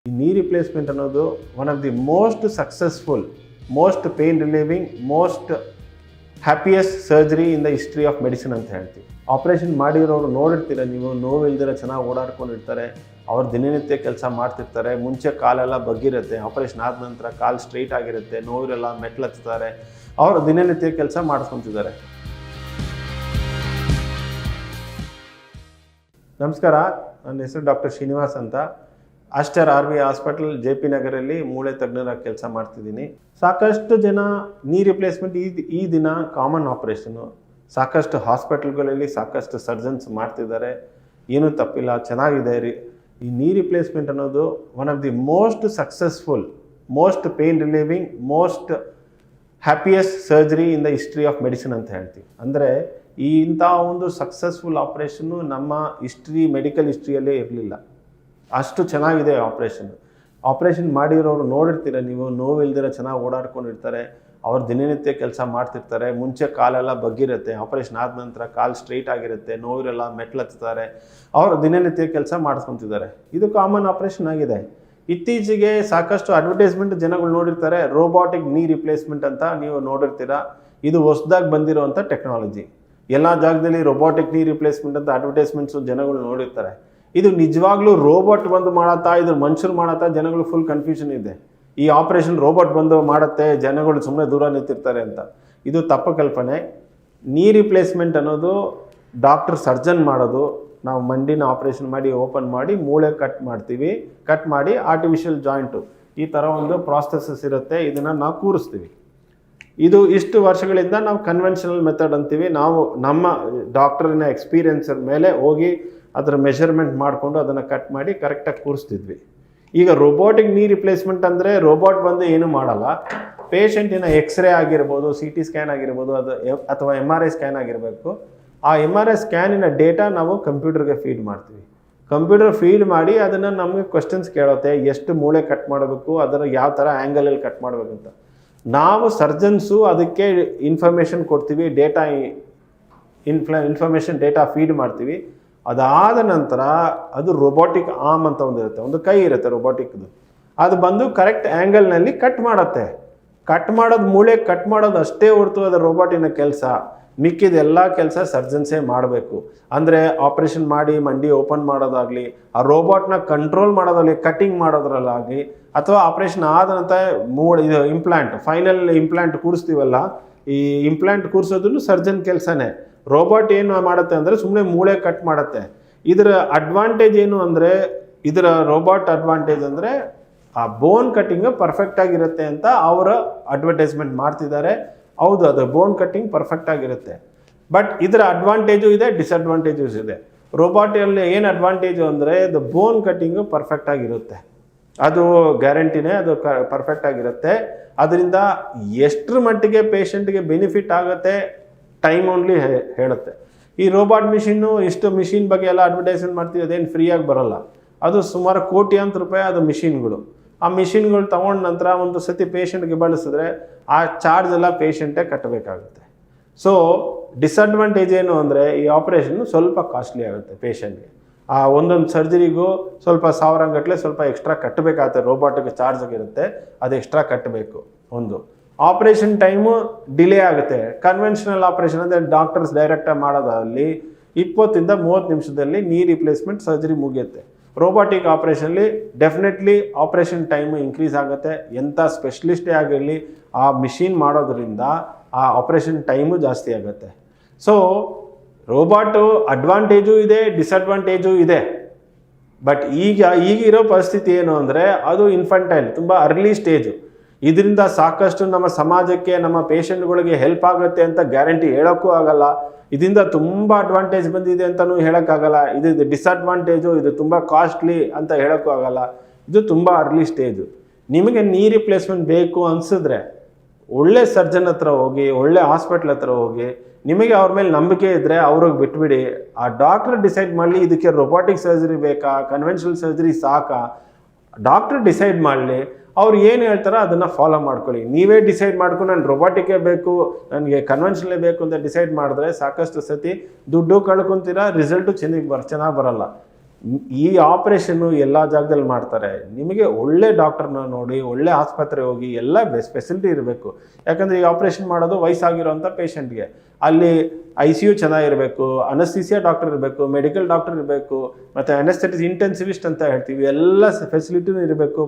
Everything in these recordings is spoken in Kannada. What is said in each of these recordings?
ಈ ನೀ ರಿಪ್ಲೇಸ್ಮೆಂಟ್ ಅನ್ನೋದು one of the most successful, most pain reliving, most happiest surgery in the history of medicine ಅಂತ ಹೇಳ್ತೀವಿ. ಆಪ್ರೇಷನ್ ಮಾಡಿರೋರು ನೋಡಿರ್ತೀರ ನೀವು, ನೋವಿಲ್ದಿರ ಚೆನ್ನಾಗಿ ಓಡಾಡ್ಕೊಂಡಿರ್ತಾರೆ, ಅವ್ರು ದಿನನಿತ್ಯ ಕೆಲಸ ಮಾಡ್ತಿರ್ತಾರೆ. ಮುಂಚೆ ಕಾಲೆಲ್ಲ ಬಗ್ಗಿರುತ್ತೆ, ಆಪ್ರೇಷನ್ ಆದ ನಂತರ ಕಾಲು ಸ್ಟ್ರೈಟ್ ಆಗಿರುತ್ತೆ, ನೋವಿರೆಲ್ಲ ಮೆಟ್ಲತ್ತಾರೆ, ಅವರು ದಿನನಿತ್ಯ ಕೆಲಸ ಮಾಡಿಸ್ಕೊತಿದ್ದಾರೆ. ನಮಸ್ಕಾರ, ನನ್ನ ಹೆಸರು ಡಾಕ್ಟರ್ ಶ್ರೀನಿವಾಸ್ ಅಂತ. ಆಸ್ಟರ್ RV ಹಾಸ್ಪಿಟಲ್ JP ನಗರಲ್ಲಿ ಮೂಳೆ ತಜ್ಞರಾಗಿ ಕೆಲಸ ಮಾಡ್ತಿದ್ದೀನಿ. ಸಾಕಷ್ಟು ಜನ ನೀ ರಿಪ್ಲೇಸ್ಮೆಂಟ್ ಈ ದಿನ ಕಾಮನ್ ಆಪ್ರೇಷನು. ಸಾಕಷ್ಟು ಹಾಸ್ಪಿಟಲ್ಗಳಲ್ಲಿ ಸಾಕಷ್ಟು ಸರ್ಜನ್ಸ್ ಮಾಡ್ತಿದ್ದಾರೆ, ಏನೂ ತಪ್ಪಿಲ್ಲ, ಚೆನ್ನಾಗಿದೆ. ಈ ನೀ ರಿಪ್ಲೇಸ್ಮೆಂಟ್ ಅನ್ನೋದು one of the most successful, most pain reliving, most happiest surgery in the history of medicine ಅಂತ ಹೇಳ್ತೀವಿ. ಅಂದರೆ ಇಂಥ ಒಂದು ಸಕ್ಸಸ್ಫುಲ್ ಆಪ್ರೇಷನ್ನು ನಮ್ಮ ಮೆಡಿಕಲ್ ಹಿಸ್ಟ್ರಿಯಲ್ಲೇ ಇರಲಿಲ್ಲ. ಅಷ್ಟು ಚೆನ್ನಾಗಿದೆ ಆಪ್ರೇಷನ್ ಮಾಡಿರೋರು ನೋಡಿರ್ತೀರ ನೀವು, ನೋವಿಲ್ದಿರ ಚೆನ್ನಾಗಿ ಓಡಾಡ್ಕೊಂಡಿರ್ತಾರೆ, ಅವ್ರು ದಿನನಿತ್ಯ ಕೆಲಸ ಮಾಡ್ತಿರ್ತಾರೆ. ಮುಂಚೆ ಕಾಲೆಲ್ಲ ಬಗ್ಗಿರುತ್ತೆ, ಆಪ್ರೇಷನ್ ಆದ ನಂತರ ಕಾಲು ಸ್ಟ್ರೈಟ್ ಆಗಿರುತ್ತೆ, ನೋವಿರೆಲ್ಲ ಮೆಟ್ಲತ್ತಾರೆ, ಅವರು ದಿನನಿತ್ಯ ಕೆಲಸ ಮಾಡಿಸ್ಕೊತಿದ್ದಾರೆ. ಇದು ಕಾಮನ್ ಆಪ್ರೇಷನ್ ಆಗಿದೆ. ಇತ್ತೀಚೆಗೆ ಸಾಕಷ್ಟು ಅಡ್ವರ್ಟೈಸ್ಮೆಂಟ್ ಜನಗಳು ನೋಡಿರ್ತಾರೆ, ರೋಬೋಟಿಕ್ ನೀ ರಿಪ್ಲೇಸ್ಮೆಂಟ್ ಅಂತ ನೀವು ನೋಡಿರ್ತೀರ. ಇದು ಹೊಸದಾಗಿ ಬಂದಿರೋವಂಥ ಟೆಕ್ನಾಲಜಿ. ಎಲ್ಲ ಜಾಗದಲ್ಲಿ ರೋಬೋಟಿಕ್ ನೀ ರಿಪ್ಲೇಸ್ಮೆಂಟ್ ಅಂತ ಅಡ್ವರ್ಟೈಸ್ಮೆಂಟ್ಸು ಜನಗಳು ನೋಡಿರ್ತಾರೆ. ಇದು ನಿಜವಾಗ್ಲೂ ರೋಬೋಟ್ ಬಂದು ಮಾಡತ್ತಾ, ಇದು ಮನುಷ್ಯರು ಮಾಡತ್ತಾ, ಜನಗಳು ಫುಲ್ ಕನ್ಫ್ಯೂಷನ್ ಇದೆ. ಈ ಆಪ್ರೇಷನ್ ರೋಬೋಟ್ ಬಂದು ಮಾಡುತ್ತೆ, ಜನಗಳು ಸುಮ್ಮನೆ ದೂರ ನಿಂತಿರ್ತಾರೆ ಅಂತ. ಇದು ತಪ್ಪು ಕಲ್ಪನೆ. ನೀ ರಿಪ್ಲೇಸ್ಮೆಂಟ್ ಅನ್ನೋದು ಡಾಕ್ಟರ್ ಸರ್ಜನ್ ಮಾಡೋದು. ನಾವು ಮಂಡಿನ ಆಪ್ರೇಷನ್ ಮಾಡಿ ಓಪನ್ ಮಾಡಿ ಮೂಳೆ ಕಟ್ ಮಾಡ್ತೀವಿ, ಕಟ್ ಮಾಡಿ ಆರ್ಟಿಫಿಷಿಯಲ್ ಜಾಯಿಂಟು ಈ ಥರ ಒಂದು ಪ್ರಾಸೆಸಸ್ ಇರುತ್ತೆ, ಇದನ್ನು ನಾವು ಕೂರಿಸ್ತೀವಿ. ಇದು ಇಷ್ಟು ವರ್ಷಗಳಿಂದ ನಾವು ಕನ್ವೆನ್ಷನಲ್ ಮೆಥಡ್ ಅಂತೀವಿ. ನಾವು ನಮ್ಮ ಡಾಕ್ಟರಿನ ಎಕ್ಸ್ಪೀರಿಯನ್ಸರ್ ಮೇಲೆ ಹೋಗಿ ಅದರ ಮೆಷರ್ಮೆಂಟ್ ಮಾಡಿಕೊಂಡು ಅದನ್ನು ಕಟ್ ಮಾಡಿ ಕರೆಕ್ಟಾಗಿ ಕೂರಿಸ್ತಿದ್ವಿ. ಈಗ ರೋಬೋಟಿಕ್ ನೀ ರಿಪ್ಲೇಸ್ಮೆಂಟ್ ಅಂದರೆ ರೋಬೋಟ್ ಬಂದು ಏನೂ ಮಾಡಲ್ಲ. ಪೇಷಂಟಿನ ಎಕ್ಸ್ರೇ ಆಗಿರ್ಬೋದು, CT ಸ್ಕ್ಯಾನ್ ಆಗಿರ್ಬೋದು, ಅದು ಅಥವಾ MRI ಸ್ಕ್ಯಾನ್ ಆಗಿರಬೇಕು. ಆ MRI ಸ್ಕ್ಯಾನಿನ ಡೇಟಾ ನಾವು ಕಂಪ್ಯೂಟರ್ಗೆ ಫೀಡ್ ಮಾಡ್ತೀವಿ. ಕಂಪ್ಯೂಟರ್ ಫೀಡ್ ಮಾಡಿ ಅದನ್ನು ನಮಗೆ ಕ್ವಶನ್ಸ್ ಕೇಳುತ್ತೆ, ಎಷ್ಟು ಮೂಳೆ ಕಟ್ ಮಾಡಬೇಕು, ಅದರ ಯಾವ ಥರ ಆ್ಯಂಗಲಲ್ಲಿ ಕಟ್ ಮಾಡಬೇಕು ಅಂತ. ನಾವು ಸರ್ಜನ್ಸು ಅದಕ್ಕೆ ಇನ್ಫಾರ್ಮೇಷನ್ ಕೊಡ್ತೀವಿ, ಇನ್ಫಾರ್ಮೇಷನ್ ಡೇಟಾ ಫೀಡ್ ಮಾಡ್ತೀವಿ. ಅದಾದ ನಂತರ ಅದು ರೋಬೋಟಿಕ್ ಆರ್ಮ್ ಅಂತ ಒಂದಿರುತ್ತೆ, ಒಂದು ಕೈ ಇರುತ್ತೆ ರೋಬೋಟಿಕ್ದು. ಅದು ಬಂದು ಕರೆಕ್ಟ್ ಆ್ಯಂಗಲ್ನಲ್ಲಿ ಕಟ್ ಮಾಡುತ್ತೆ. ಕಟ್ ಮಾಡೋದು ಮೂಳೆ ಕಟ್ ಮಾಡೋದು ಅಷ್ಟೇ ಹೊರತು ಅದು ರೋಬೋಟಿನ ಕೆಲಸ. ಮಿಕ್ಕಿದ ಎಲ್ಲ ಕೆಲಸ ಸರ್ಜನ್ಸೇ ಮಾಡಬೇಕು. ಅಂದರೆ ಆಪ್ರೇಷನ್ ಮಾಡಿ ಮಂಡಿ ಓಪನ್ ಮಾಡೋದಾಗಲಿ, ಆ ರೋಬೋಟ್ನ ಕಂಟ್ರೋಲ್ ಮಾಡೋದಾಗಲಿ, ಕಟ್ಟಿಂಗ್ ಮಾಡೋದ್ರಲ್ಲಾಗಲಿ, ಅಥವಾ ಆಪ್ರೇಷನ್ ಆದ ನಂತರ ಇದು ಫೈನಲ್ ಇಂಪ್ಲಾಂಟ್ ಕೂರಿಸ್ತೀವಲ್ಲ, ಈ ಇಂಪ್ಲಾಂಟ್ ಕೂರಿಸೋದನ್ನು ಸರ್ಜನ್ ಕೆಲಸನೇ. ರೋಬೋಟ್ ಏನು ಮಾಡುತ್ತೆ ಅಂದರೆ ಸುಮ್ಮನೆ ಮೂಳೆ ಕಟ್ ಮಾಡುತ್ತೆ. ಇದರ ಅಡ್ವಾಂಟೇಜ್ ಏನು ಅಂದರೆ, ಇದರ ರೋಬೋಟ್ ಅಡ್ವಾಂಟೇಜ್ ಅಂದರೆ ಆ ಬೋನ್ ಕಟ್ಟಿಂಗ್ ಪರ್ಫೆಕ್ಟಾಗಿರುತ್ತೆ ಅಂತ ಅವರು ಅಡ್ವರ್ಟೈಸ್ಮೆಂಟ್ ಮಾಡ್ತಿದ್ದಾರೆ. ಹೌದು, ಅದು ಬೋನ್ ಕಟ್ಟಿಂಗ್ ಪರ್ಫೆಕ್ಟಾಗಿರುತ್ತೆ. ಬಟ್ ಇದರ ಅಡ್ವಾಂಟೇಜು ಇದೆ, ಡಿಸ್ಅಡ್ವಾಂಟೇಜಸ್ ಇದೆ. ರೋಬೋಟಲ್ಲಿ ಏನು ಅಡ್ವಾಂಟೇಜು ಅಂದರೆ ದ ಬೋನ್ ಕಟ್ಟಿಂಗು ಪರ್ಫೆಕ್ಟಾಗಿರುತ್ತೆ, ಅದು ಗ್ಯಾರಂಟಿನೇ, ಅದು ಪರ್ಫೆಕ್ಟಾಗಿರುತ್ತೆ. ಅದರಿಂದ ಎಷ್ಟರ ಮಟ್ಟಿಗೆ ಪೇಷಂಟ್ಗೆ ಬೆನಿಫಿಟ್ ಆಗುತ್ತೆ ಟೈಮ್ ಓನ್ಲಿ ಹೇಳುತ್ತೆ. ಈ ರೋಬೋಟ್ ಇಷ್ಟು ಮಿಷಿನ್ ಬಗ್ಗೆ ಎಲ್ಲ ಅಡ್ವರ್ಟೈಸ್ಮೆಂಟ್ ಮಾಡ್ತೀವಿ, ಅದೇನು ಫ್ರೀಯಾಗಿ ಬರೋಲ್ಲ. ಅದು ಸುಮಾರು ಕೋಟ್ಯಾಂತರ ರೂಪಾಯಿ ಅದು ಮಿಷಿನ್ಗಳು. ಆ ಮಿಷಿನ್ಗಳು ತೊಗೊಂಡ ನಂತರ ಒಂದು ಸತಿ ಪೇಷಂಟ್ಗೆ ಬಳಸಿದ್ರೆ ಆ ಚಾರ್ಜ್ ಎಲ್ಲ ಪೇಷಂಟೇ ಕಟ್ಟಬೇಕಾಗುತ್ತೆ. ಸೊ ಡಿಸ್ಅಡ್ವಾಂಟೇಜ್ ಏನು ಅಂದರೆ ಈ ಆಪ್ರೇಷನ್ನು ಸ್ವಲ್ಪ ಕಾಸ್ಟ್ಲಿ ಆಗುತ್ತೆ ಪೇಷಂಟ್ಗೆ. ಆ ಒಂದೊಂದು ಸರ್ಜರಿಗೂ ಸ್ವಲ್ಪ 1000 ಗಟ್ಟಲೆ ಸ್ವಲ್ಪ ಎಕ್ಸ್ಟ್ರಾ ಕಟ್ಟಬೇಕಾಗುತ್ತೆ. ರೋಬೋಟಿಗೆ ಚಾರ್ಜ್ ಆಗಿರುತ್ತೆ, ಅದು ಎಕ್ಸ್ಟ್ರಾ ಕಟ್ಟಬೇಕು. ಒಂದು ಆಪ್ರೇಷನ್ ಟೈಮು ಡಿಲೇ ಆಗುತ್ತೆ. ಕನ್ವೆನ್ಷನಲ್ ಆಪ್ರೇಷನ್ ಅಂದರೆ ಡಾಕ್ಟರ್ಸ್ ಡೈರೆಕ್ಟಾಗಿ ಮಾಡೋದಲ್ಲಿ 20 ಇಂದ 30 ನಿಮಿಷದಲ್ಲಿ ನೀ ರಿಪ್ಲೇಸ್ಮೆಂಟ್ ಸರ್ಜರಿ ಮುಗಿಯುತ್ತೆ. ರೋಬೋಟಿಕ್ ಆಪ್ರೇಷನ್ಲಿ ಡೆಫಿನೆಟ್ಲಿ ಆಪ್ರೇಷನ್ ಟೈಮು ಇನ್ಕ್ರೀಸ್ ಆಗುತ್ತೆ. ಎಂಥ ಸ್ಪೆಷಲಿಸ್ಟೇ ಆಗಿರಲಿ, ಆ ಮಿಷಿನ್ ಮಾಡೋದ್ರಿಂದ ಆ ಆಪ್ರೇಷನ್ ಟೈಮು ಜಾಸ್ತಿ ಆಗುತ್ತೆ. ಸೊ ರೋಬೋಟು ಅಡ್ವಾಂಟೇಜು ಇದೆ, ಡಿಸ್ಅಡ್ವಾಂಟೇಜು ಇದೆ. ಬಟ್ ಈಗಿರೋ ಪರಿಸ್ಥಿತಿ ಏನು ಅಂದರೆ ಅದು ಇನ್ಫಂಟೈಲ್, ತುಂಬ ಅರ್ಲಿ ಸ್ಟೇಜು. ಇದರಿಂದ ಸಾಕಷ್ಟು ನಮ್ಮ ಸಮಾಜಕ್ಕೆ, ನಮ್ಮ ಪೇಷಂಟ್ಗಳಿಗೆ ಹೆಲ್ಪ್ ಆಗುತ್ತೆ ಅಂತ ಗ್ಯಾರಂಟಿ ಹೇಳೋಕ್ಕೂ ಆಗಲ್ಲ. ಇದರಿಂದ ತುಂಬ ಅಡ್ವಾಂಟೇಜ್ ಬಂದಿದೆ ಅಂತಲೂ ಹೇಳೋಕ್ಕಾಗಲ್ಲ. ಇದು ಡಿಸ್ಅಡ್ವಾಂಟೇಜು, ಇದು ತುಂಬ ಕಾಸ್ಟ್ಲಿ ಅಂತ ಹೇಳೋಕ್ಕೂ ಆಗಲ್ಲ. ಇದು ತುಂಬ ಅರ್ಲಿ ಸ್ಟೇಜು. ನಿಮಗೆ ನೀ ರಿಪ್ಲೇಸ್ಮೆಂಟ್ ಬೇಕು ಅನಿಸಿದ್ರೆ ಒಳ್ಳೆ ಸರ್ಜನ್ ಹತ್ರ ಹೋಗಿ, ಒಳ್ಳೆ ಹಾಸ್ಪಿಟ್ಲ್ ಹತ್ರ ಹೋಗಿ, ನಿಮಗೆ ಅವ್ರ ಮೇಲೆ ನಂಬಿಕೆ ಇದ್ದರೆ ಅವ್ರಿಗೆ ಬಿಟ್ಬಿಡಿ. ಆ ಡಾಕ್ಟರ್ ಡಿಸೈಡ್ ಮಾಡಲಿ ಇದಕ್ಕೆ ರೋಬೋಟಿಕ್ ಸರ್ಜರಿ ಬೇಕಾ, ಕನ್ವೆನ್ಷನಲ್ ಸರ್ಜರಿ ಸಾಕಾ, ಡಾಕ್ಟರ್ ಡಿಸೈಡ್ ಮಾಡಲಿ. ಅವ್ರು ಏನು ಹೇಳ್ತಾರೋ ಅದನ್ನು ಫಾಲೋ ಮಾಡ್ಕೊಳ್ಳಿ. ನೀವೇ ಡಿಸೈಡ್ ಮಾಡ್ಕೊಂಡು ನಾನು ರೋಬೋಟಿಕ್ಕೇ ಬೇಕು, ನನಗೆ ಕನ್ವೆನ್ಷನಲ್ಲೇ ಬೇಕು ಅಂತ ಡಿಸೈಡ್ ಮಾಡಿದ್ರೆ ಸಾಕಷ್ಟು ಸತಿ ದುಡ್ಡು ಕಳ್ಕೊತೀರಾ, ರಿಸಲ್ಟು ಚೆನ್ನಾಗಿ ಬರಲ್ಲ. ಈ ಆಪರೇಷನ್ನು ಎಲ್ಲ ಜಾಗದಲ್ಲಿ ಮಾಡ್ತಾರೆ. ನಿಮಗೆ ಒಳ್ಳೆ ಡಾಕ್ಟರ್ನ ನೋಡಿ, ಒಳ್ಳೆ ಆಸ್ಪತ್ರೆ ಹೋಗಿ, ಎಲ್ಲ ಫೆಸಿಲಿಟಿ ಇರಬೇಕು. ಯಾಕಂದರೆ ಈ ಆಪರೇಷನ್ ಮಾಡೋದು ವಯಸ್ಸಾಗಿರೋಂಥ ಪೇಷಂಟ್ಗೆ. ಅಲ್ಲಿ ICU ಚೆನ್ನಾಗಿರಬೇಕು, ಅನಸ್ತೀಸಿಯಾ ಡಾಕ್ಟರ್ ಇರಬೇಕು, ಮೆಡಿಕಲ್ ಡಾಕ್ಟರ್ ಇರಬೇಕು, ಮತ್ತು ಅನೆಸ್ಥೆಟಿಸ್ ಇಂಟೆನ್ಸಿವಿಸ್ಟ್ ಅಂತ ಹೇಳ್ತೀವಿ, ಎಲ್ಲ ಫೆಸಿಲಿಟಿನೂ ಇರಬೇಕು.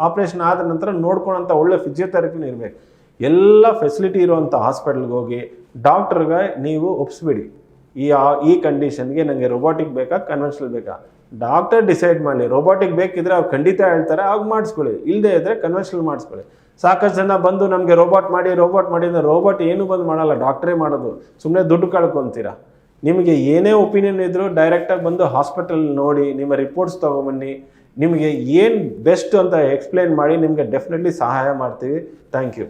ಆಪರೇಷನ್ ಆದ ನಂತರ ನೋಡ್ಕೊಳ್ಳೋಂಥ ಒಳ್ಳೆ ಫಿಸಿಯೋಥೆರಪಿನೂ ಇರಬೇಕು. ಎಲ್ಲ ಫೆಸಿಲಿಟಿ ಇರುವಂಥ ಹಾಸ್ಪಿಟಲ್ಗೆ ಹೋಗಿ ಡಾಕ್ಟ್ರಿಗೆ ನೀವು ಒಪ್ಪಿಸ್ಬಿಡಿ, ಈ ಕಂಡೀಷನ್ಗೆ ನನಗೆ ರೋಬೋಟಿಕ್ ಬೇಕಾ ಕನ್ವೆನ್ಷನಲ್ ಬೇಕಾ. ಡಾಕ್ಟರ್ ಡಿಸೈಡ್ ಮಾಡಲಿ. ರೋಬೋಟಿಕ್ ಬೇಕಿದ್ರೆ ಅವ್ರು ಖಂಡಿತ ಹೇಳ್ತಾರೆ, ಆಗ ಮಾಡಿಸ್ಕೊಳ್ಳಿ. ಇಲ್ಲದೆ ಇದ್ದರೆ ಕನ್ವೆನ್ಷನಲ್ ಮಾಡಿಸ್ಕೊಳ್ಳಿ. ಸಾಕಷ್ಟು ಜನ ಬಂದು ನಮಗೆ ರೋಬೋಟ್ ಮಾಡಿ ಅಂದರೆ ರೋಬೋಟ್ ಏನು ಬಂದು ಮಾಡಲ್ಲ, ಡಾಕ್ಟ್ರೇ ಮಾಡೋದು. ಸುಮ್ಮನೆ ದುಡ್ಡು ಕಳ್ಕೊತೀರಾ. ನಿಮಗೆ ಏನೇ ಒಪಿನಿಯನ್ ಇದ್ದರೂ ಡೈರೆಕ್ಟಾಗಿ ಬಂದು ಹಾಸ್ಪಿಟಲ್ ನೋಡಿ, ನಿಮ್ಮ ರಿಪೋರ್ಟ್ಸ್ ತೊಗೊಂಬನ್ನಿ. ನಿಮಗೆ ಏನು ಬೆಸ್ಟ್ ಅಂತ ಎಕ್ಸ್ಪ್ಲೇನ್ ಮಾಡಿ ನಿಮಗೆ ಡೆಫಿನೆಟ್ಲಿ ಸಹಾಯ ಮಾಡ್ತೀವಿ. Thank you.